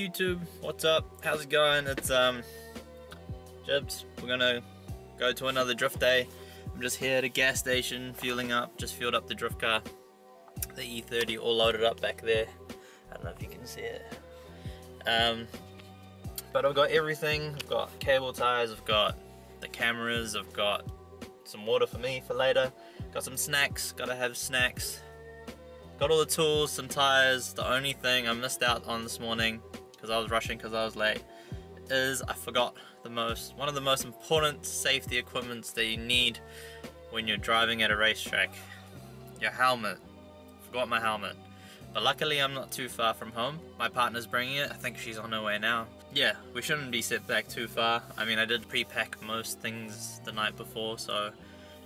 YouTube, what's up? How's it going? It's Jibs. We're gonna go to another drift day. I'm just here at a gas station, fueling up. Just fueled up the drift car, the E30, all loaded up back there. I don't know if you can see it. But I've got everything. I've got cable ties, I've got the cameras, I've got some water for me for later. Got some snacks, gotta have snacks. Got all the tools, some tires. The only thing I missed out on this morning, because I was rushing, because I was late, is I forgot one of the most important safety equipments that you need when you're driving at a racetrack. Your helmet. Forgot my helmet. But luckily I'm not too far from home. My partner's bringing it. I think she's on her way now. Yeah, we shouldn't be set back too far. I mean, I did pre-pack most things the night before, so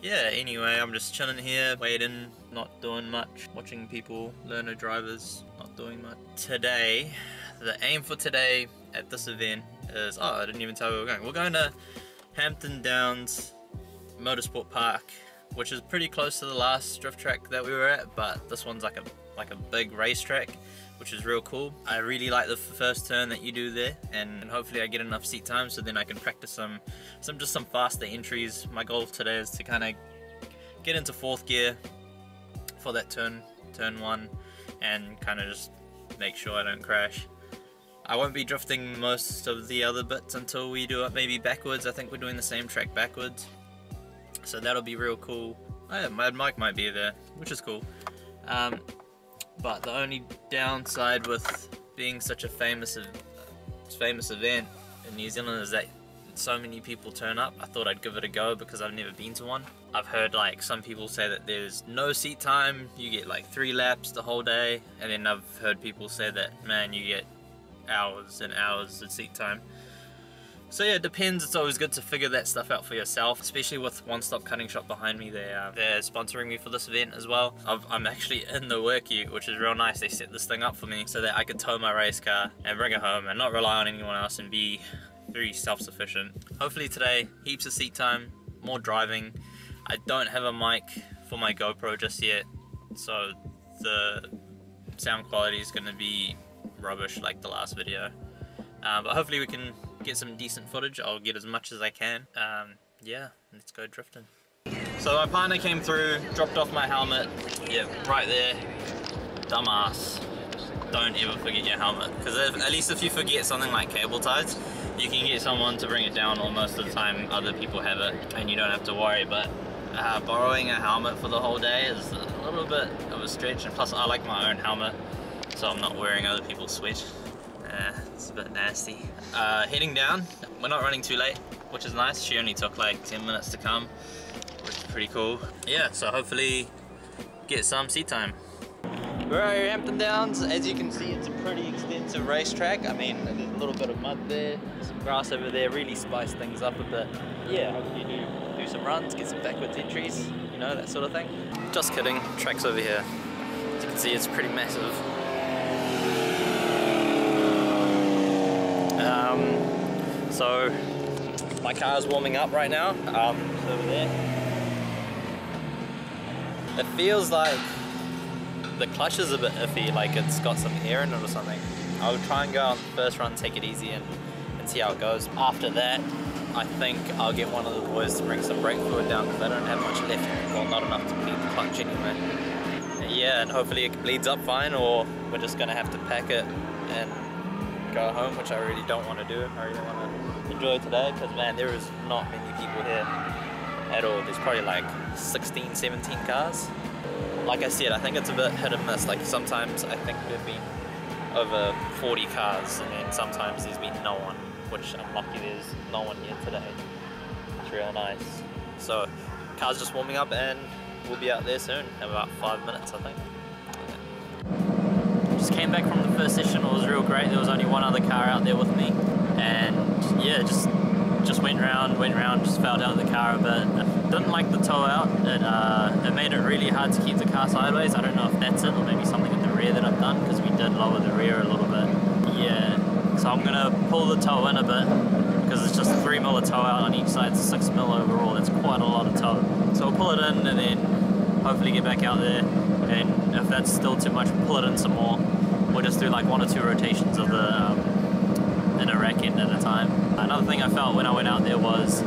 yeah, anyway, I'm just chilling here, waiting, not doing much, watching people, learner drivers, not doing much. Today, the aim for today at this event is, oh, I didn't even tell you where we're going. We're going to Hampton Downs Motorsport Park, which is pretty close to the last drift track that we were at, but this one's like a big racetrack, which is real cool. I really like the first turn that you do there, and hopefully I get enough seat time so then I can practice some faster entries. My goal today is to kind of get into 4th gear for that turn 1, and kind of just make sure I don't crash. I won't be drifting most of the other bits until we do it maybe backwards. I think we're doing the same track backwards, so that'll be real cool. Oh yeah, my mic might be there, which is cool. But the only downside with being such a famous event in New Zealand is that so many people turn up. I thought I'd give it a go because I've never been to one. I've heard like some people say that there's no seat time, you get like 3 laps the whole day, and then I've heard people say that, man, you get hours and hours of seat time. So yeah, it depends. It's always good to figure that stuff out for yourself, especially with One Stop Cutting Shop behind me. They're sponsoring me for this event as well. I'm actually in the work ute, which is real nice. They set this thing up for me so that I could tow my race car and bring it home and not rely on anyone else and be very self-sufficient. Hopefully today, heaps of seat time, more driving. I don't have a mic for my GoPro just yet, so the sound quality is going to be rubbish like the last video. But hopefully we can get some decent footage. I'll get as much as I can. Yeah, let's go drifting. So my partner came through, dropped off my helmet. Yeah, right there. Dumbass. Don't ever forget your helmet, because at least if you forget something like cable ties, you can get someone to bring it down, or most of the time other people have it and you don't have to worry. But borrowing a helmet for the whole day is a little bit of a stretch, and plus I like my own helmet, so I'm not wearing other people's sweat. It's a bit nasty. Heading down, we're not running too late, which is nice. She only took like 10 minutes to come, which is pretty cool. Yeah, so hopefully get some seat time. We're at Hampton Downs. As you can see, it's a pretty extensive racetrack. I mean, there's a little bit of mud there, some grass over there, really spice things up a bit. Yeah, hopefully do some runs, get some backwards entries, you know, that sort of thing. Just kidding, track's over here. As you can see, it's pretty massive. So my car is warming up right now. It's over there. It feels like the clutch is a bit iffy, like it's got some air in it or something. I'll try and go on the first run, take it easy and see how it goes. After that, I think I'll get one of the boys to bring some brake fluid down, because I don't have much left. Well, not enough to bleed the clutch anyway. Yeah, and hopefully it bleeds up fine, or we're just gonna have to pack it and go home, which I really don't want to do. I really want to enjoy today, because man, there is not many people here at all. There's probably like 16, 17 cars. Like I said, I think it's a bit hit and miss. Like sometimes I think there've been over 40 cars, and then sometimes there's been no one, which I'm lucky there's no one here today. It's real nice. So car's just warming up, and we'll be out there soon in about 5 minutes, I think. Just came back from the first session. It was real great. There was only one other car out there with me, and yeah, just went round, just fell out of the car a bit. I didn't like the tow out. It made it really hard to keep the car sideways. I don't know if that's it, or maybe something in the rear that I've done, because we did lower the rear a little bit. Yeah, so I'm gonna pull the tow in a bit, because it's just 3 mil of tow out on each side, so 6 mil overall. That's quite a lot of tow. So we'll pull it in and then hopefully get back out there, and if that's still too much, we'll pull it in some more. We'll just do like 1 or 2 rotations of the in a rack end at a time. Another thing I felt when I went out there was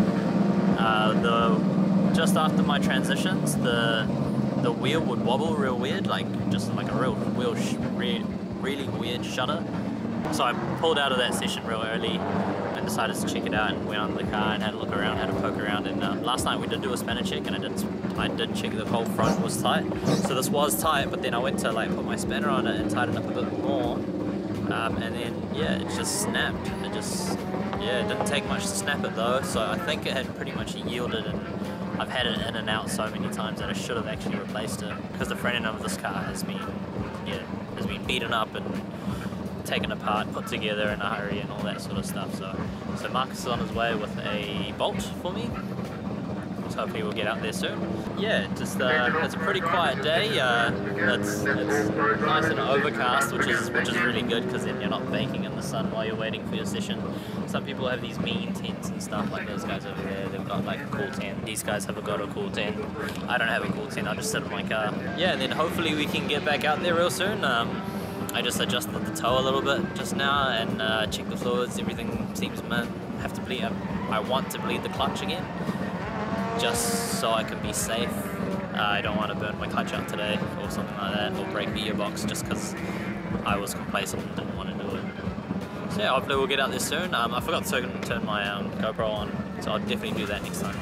just after my transitions, the wheel would wobble real weird, like just like a real really weird shudder. So I pulled out of that session real early and decided to check it out, and went on the car and had a look around, had a poke around. And last night we did do a spanner check, and I did check the whole front was tight. So this was tight, but then I went to like put my spanner on it and tighten up a bit more, and then yeah, it just snapped. It didn't take much to snap it though. So I think it had pretty much yielded, and I've had it in and out so many times that I should have actually replaced it, because the front end of this car has been beaten up and taken apart, put together in a hurry and all that sort of stuff. So Marcus is on his way with a bolt for me. So hopefully we'll get out there soon. Yeah, just it's a pretty quiet day. It's nice and overcast, which is really good, because then you're not baking in the sun while you're waiting for your session. Some people have these mean tents and stuff, like those guys over there. They've got like a cool tent. These guys haven't got a cool tent. I don't have a cool tent. I just sit in my car. Yeah, and then hopefully we can get back out there real soon. I just adjusted the toe a little bit just now and checked the fluids. Everything seems mint. I want to bleed the clutch again, just so I can be safe. I don't want to burn my clutch out today or something like that, or break the gearbox just because I was complacent and didn't want to do it. So yeah, hopefully we'll get out there soon. I forgot to turn my GoPro on, so I'll definitely do that next time.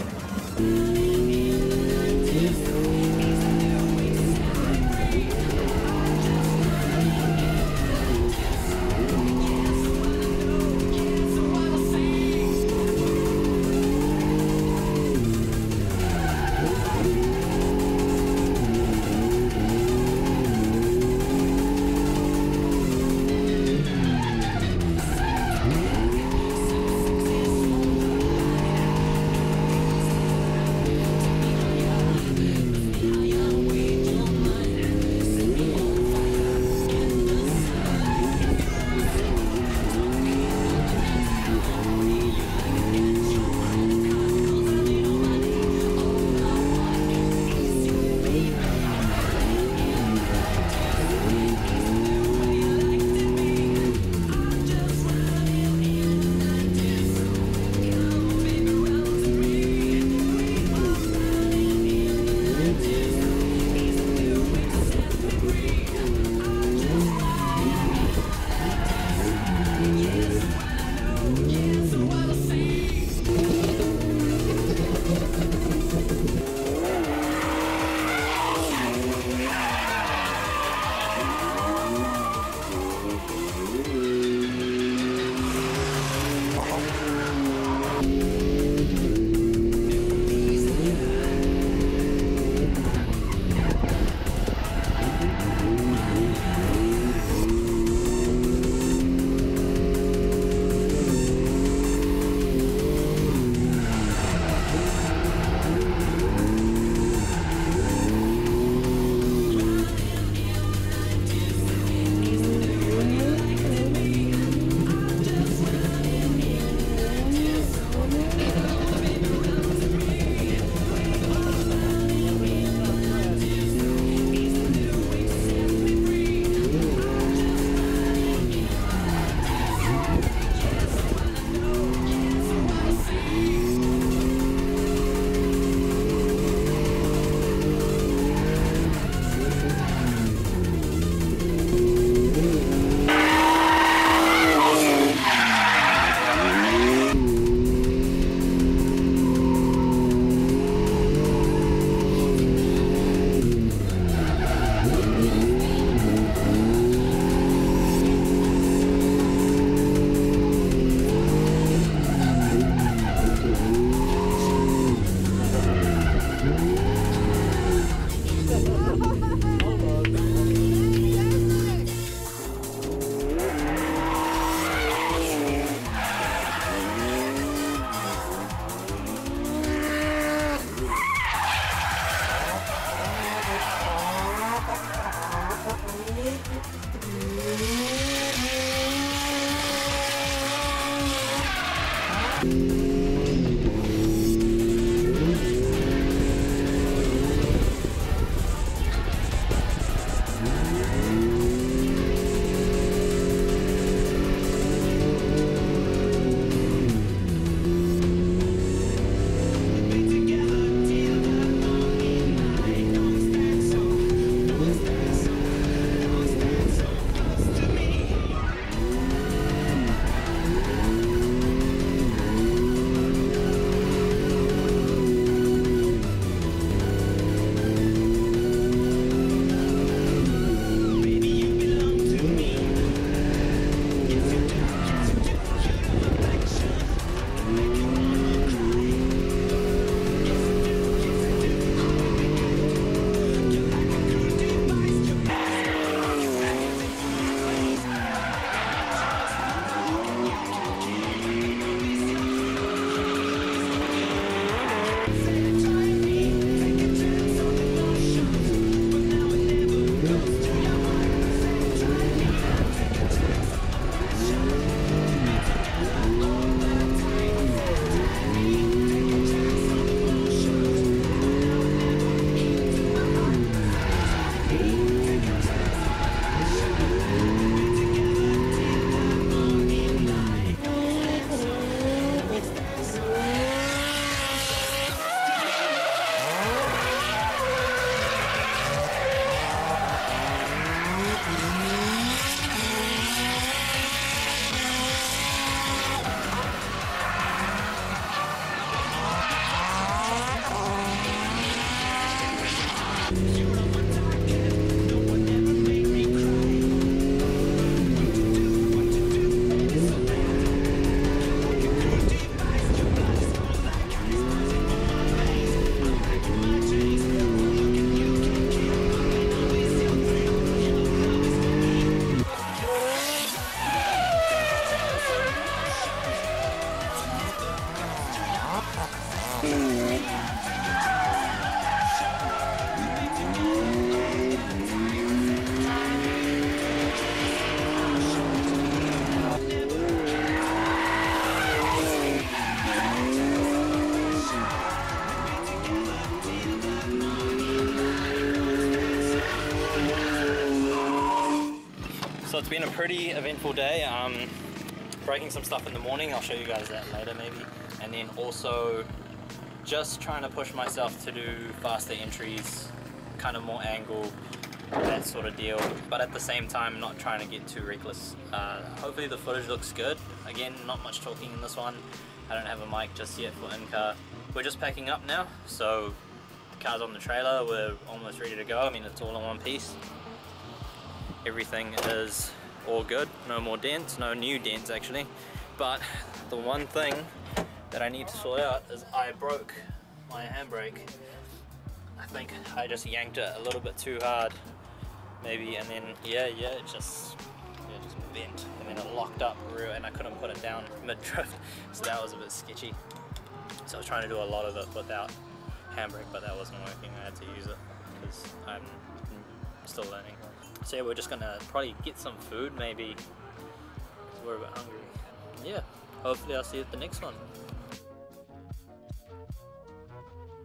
So it's been a pretty eventful day. Breaking some stuff in the morning, I'll show you guys that later maybe. And then also just trying to push myself to do faster entries, kind of more angle, that sort of deal. But at the same time, not trying to get too reckless. Hopefully the footage looks good. Again, not much talking in this one. I don't have a mic just yet for in-car. We're just packing up now, so the car's on the trailer, we're almost ready to go. I mean, it's all in one piece. Everything is all good, no more dents, no new dents actually. But the one thing that I need to sort out is I broke my handbrake. I think I just yanked it a little bit too hard, maybe, and then it just bent, and then it locked up real, and I couldn't put it down mid-drift, so that was a bit sketchy. So I was trying to do a lot of it without handbrake, but that wasn't working. I had to use it because I'm still learning. So yeah, we're just gonna probably get some food maybe, because we're a bit hungry. Yeah, hopefully I'll see you at the next one.